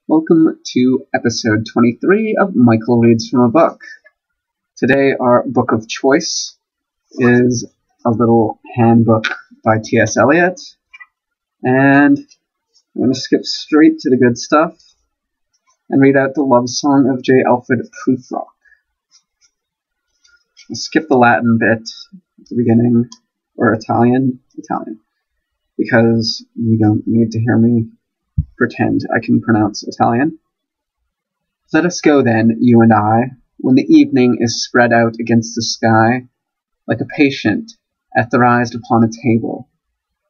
Welcome to episode 23 of Michael Reads from a Book. Today our book of choice is a little handbook by T.S. Eliot, and I'm going to skip straight to the good stuff and read out the love song of J. Alfred Profrock. I'll skip the Latin bit at the beginning, or Italian, because you don't need to hear me pretend I can pronounce Italian. Let us go then, you and I, when the evening is spread out against the sky, like a patient etherized upon a table.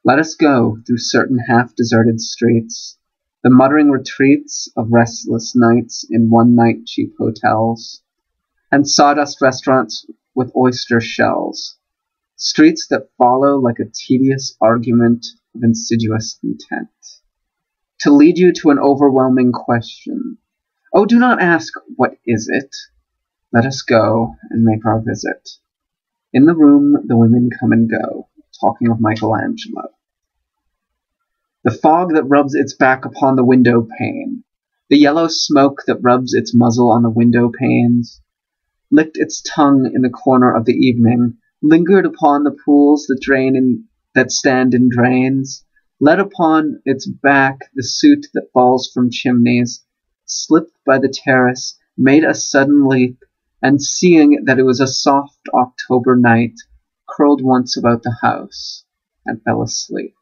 Let us go through certain half-deserted streets, the muttering retreats of restless nights in one-night cheap hotels, and sawdust restaurants with oyster shells, streets that follow like a tedious argument of insidious intent, to lead you to an overwhelming question. Oh, do not ask, what is it? Let us go and make our visit. In the room the women come and go, talking of Michelangelo. The fog that rubs its back upon the window pane, the yellow smoke that rubs its muzzle on the window panes, licked its tongue in the corner of the evening, lingered upon the pools that stand in drains, led upon its back the soot that falls from chimneys, slipped by the terrace, made a sudden leap, and seeing that it was a soft October night, curled once about the house, and fell asleep.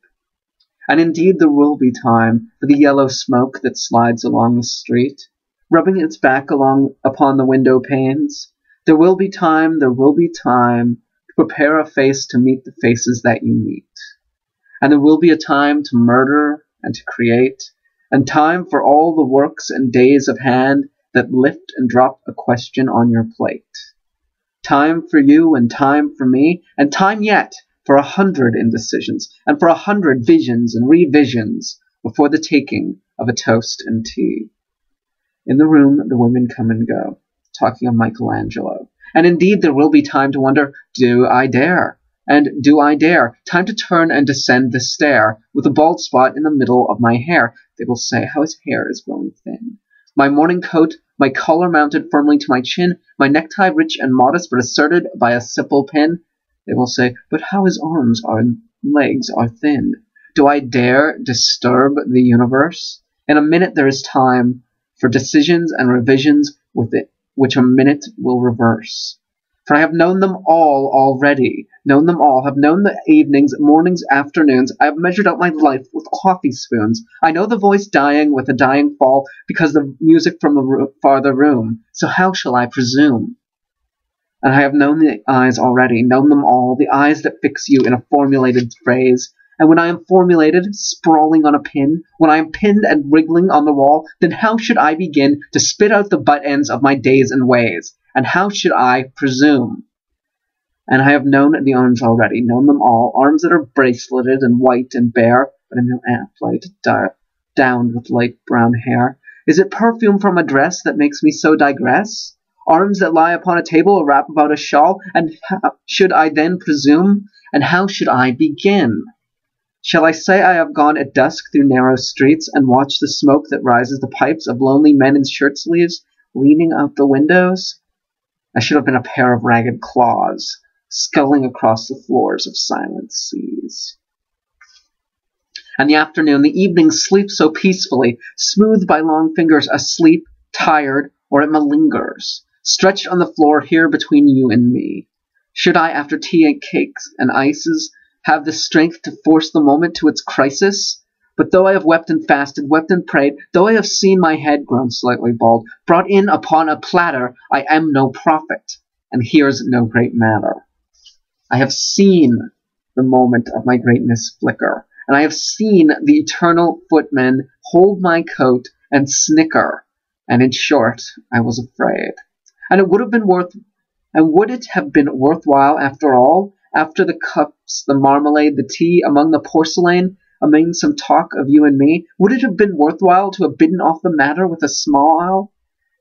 And indeed there will be time for the yellow smoke that slides along the street, rubbing its back upon the window panes. There will be time to prepare a face to meet the faces that you meet. And there will be a time to murder and to create, and time for all the works and days of hand that lift and drop a question on your plate. Time for you and time for me, and time yet for 100 indecisions, and for 100 visions and revisions before the taking of a toast and tea. In the room the women come and go, talking of Michelangelo. And indeed there will be time to wonder, do I dare? And do I dare? Time to turn and descend the stair, with a bald spot in the middle of my hair. They will say, how his hair is growing thin. My morning coat, my collar mounted firmly to my chin, my necktie rich and modest, but asserted by a simple pin. They will say, but how his arms and legs are thin. Do I dare disturb the universe? In a minute there is time for decisions and revisions with it, which a minute will reverse. For I have known them all already, known them all, have known the evenings, mornings, afternoons. I have measured out my life with coffee spoons. I know the voice dying with a dying fall, because the music from the farther room. So how shall I presume? And I have known the eyes already, known them all, the eyes that fix you in a formulated phrase. And when I am formulated, sprawling on a pin, when I am pinned and wriggling on the wall, then how should I begin to spit out the butt ends of my days and ways? And how should I presume? And I have known the arms already, known them all, arms that are braceleted and white and bare, but in no amplight, downed with light brown hair. Is it perfume from a dress that makes me so digress? Arms that lie upon a table or wrap about a shawl, and how should I then presume? And how should I begin? Shall I say I have gone at dusk through narrow streets, and watched the smoke that rises the pipes of lonely men in shirt-sleeves, leaning out the windows? I should have been a pair of ragged claws, sculling across the floors of silent seas. And the afternoon, the evening sleeps so peacefully, smoothed by long fingers, asleep, tired, or it malingers, stretched on the floor here between you and me. Should I, after tea and cakes and ices, have the strength to force the moment to its crisis? But though I have wept and fasted, wept and prayed, though I have seen my head grown slightly bald, brought in upon a platter, I am no prophet, and here's no great matter. I have seen the moment of my greatness flicker, and I have seen the eternal footman hold my coat and snicker, and in short, I was afraid. And would it have been worthwhile after all, after the cups, the marmalade, the tea, among the porcelain, among some talk of you and me, would it have been worthwhile to have bidden off the matter with a smile,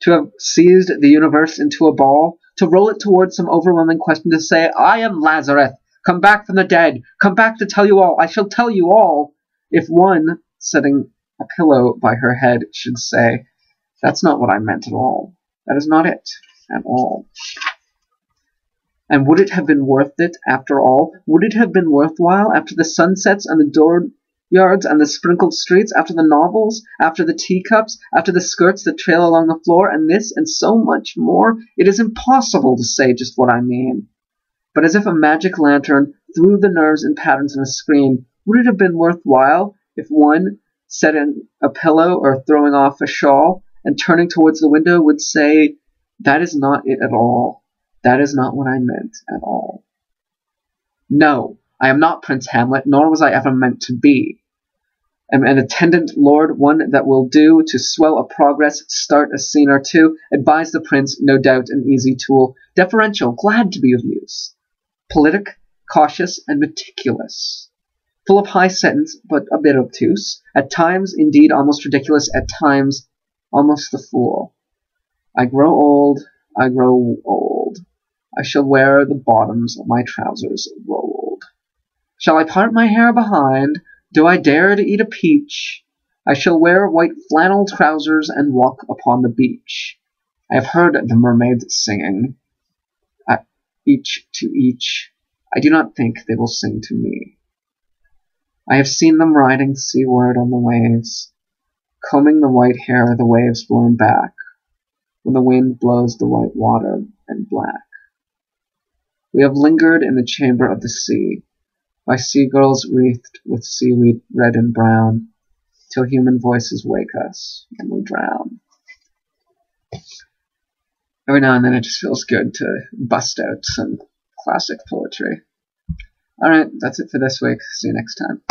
to have seized the universe into a ball, to roll it towards some overwhelming question, to say, I am Lazarus, come back from the dead, come back to tell you all, I shall tell you all, if one, setting A pillow by her head should say, "That's not what I meant at all. That is not it at all." And would it have been worth it, after all? Would it have been worthwhile, after the sunsets and the dooryards and the sprinkled streets, after the novels, after the teacups, after the skirts that trail along the floor, and this, and so much more? It is impossible to say just what I mean. But as if a magic lantern threw the nerves and patterns on a screen, would it have been worthwhile if one, set in a pillow or throwing off a shawl, and turning towards the window, would say, "That is not it at all. That is not what I meant at all." No, I am not Prince Hamlet, nor was I ever meant to be. Am an attendant lord, one that will do to swell a progress, start a scene or two, advise the prince, no doubt an easy tool, deferential, glad to be of use, politic, cautious, and meticulous, full of high sentence, but a bit obtuse, at times, indeed, almost ridiculous, at times, almost the fool. I grow old, I grow old. I shall wear the bottoms of my trousers rolled. Shall I part my hair behind? Do I dare to eat a peach? I shall wear white flannel trousers and walk upon the beach. I have heard the mermaids singing, each to each. I do not think they will sing to me. I have seen them riding seaward on the waves, combing the white hair the waves blown back, when the wind blows the white water and black. We have lingered in the chamber of the sea, by seagulls wreathed with seaweed red and brown, till human voices wake us and we drown. Every now and then it just feels good to bust out some classic poetry. Alright, that's it for this week. See you next time.